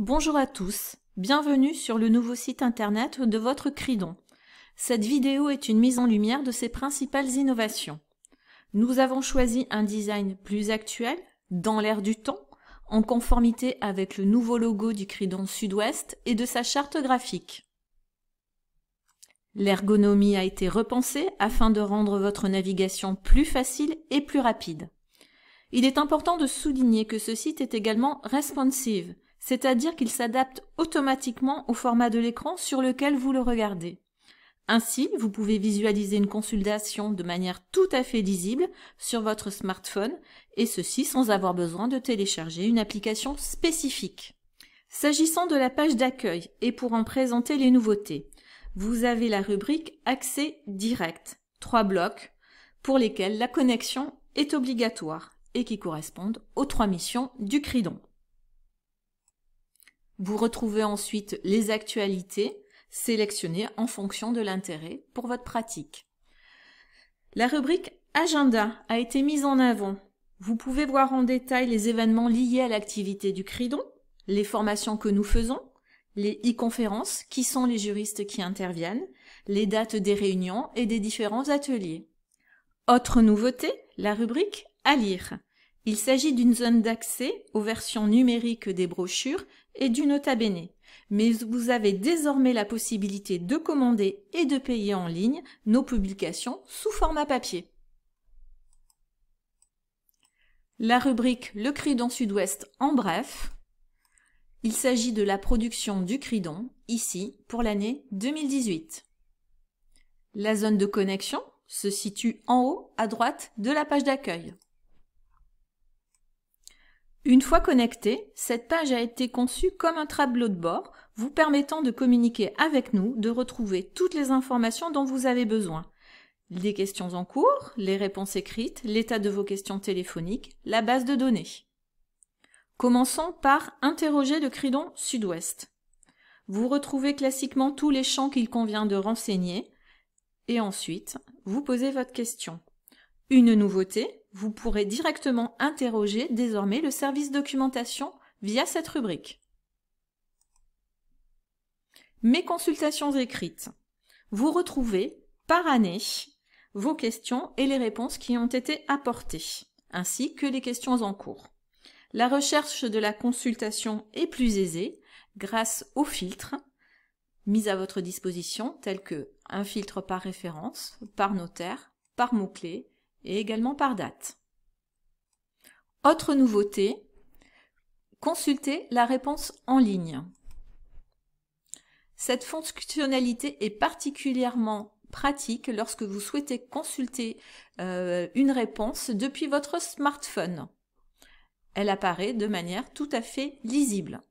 Bonjour à tous, bienvenue sur le nouveau site internet de votre Cridon. Cette vidéo est une mise en lumière de ses principales innovations. Nous avons choisi un design plus actuel, dans l'air du temps, en conformité avec le nouveau logo du Cridon Sud-Ouest et de sa charte graphique. L'ergonomie a été repensée afin de rendre votre navigation plus facile et plus rapide. Il est important de souligner que ce site est également responsive, c'est-à-dire qu'il s'adapte automatiquement au format de l'écran sur lequel vous le regardez. Ainsi, vous pouvez visualiser une consultation de manière tout à fait lisible sur votre smartphone, et ceci sans avoir besoin de télécharger une application spécifique. S'agissant de la page d'accueil, et pour en présenter les nouveautés, vous avez la rubrique Accès direct, 3 blocs, pour lesquels la connexion est obligatoire et qui correspondent aux 3 missions du Cridon. Vous retrouvez ensuite les actualités sélectionnées en fonction de l'intérêt pour votre pratique. La rubrique Agenda a été mise en avant. Vous pouvez voir en détail les événements liés à l'activité du Cridon, les formations que nous faisons, les e-conférences qui sont les juristes qui interviennent, les dates des réunions et des différents ateliers. Autre nouveauté, la rubrique À lire. Il s'agit d'une zone d'accès aux versions numériques des brochures et du Nota Bene, mais vous avez désormais la possibilité de commander et de payer en ligne nos publications sous format papier. La rubrique Le Cridon Sud-Ouest en bref. Il s'agit de la production du Cridon, ici, pour l'année 2018. La zone de connexion se situe en haut à droite de la page d'accueil. Une fois connecté, cette page a été conçue comme un tableau de bord, vous permettant de communiquer avec nous, de retrouver toutes les informations dont vous avez besoin. Les questions en cours, les réponses écrites, l'état de vos questions téléphoniques, la base de données. Commençons par interroger le Cridon Sud-Ouest. Vous retrouvez classiquement tous les champs qu'il convient de renseigner et ensuite, vous posez votre question. Une nouveauté, vous pourrez directement interroger désormais le service documentation via cette rubrique. Mes consultations écrites. Vous retrouvez par année vos questions et les réponses qui ont été apportées, ainsi que les questions en cours. La recherche de la consultation est plus aisée grâce aux filtres mis à votre disposition, tels que un filtre par référence, par notaire, par mots-clés, et également par date. Autre nouveauté, consulter la réponse en ligne. Cette fonctionnalité est particulièrement pratique lorsque vous souhaitez consulter une réponse depuis votre smartphone. Elle apparaît de manière tout à fait lisible.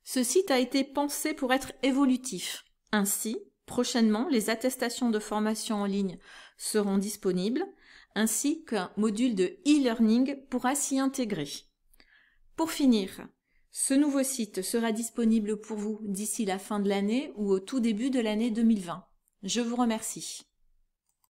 Ce site a été pensé pour être évolutif. Ainsi, prochainement, les attestations de formation en ligne seront disponibles, ainsi qu'un module de e-learning pourra s'y intégrer. Pour finir, ce nouveau site sera disponible pour vous d'ici la fin de l'année ou au tout début de l'année 2020. Je vous remercie.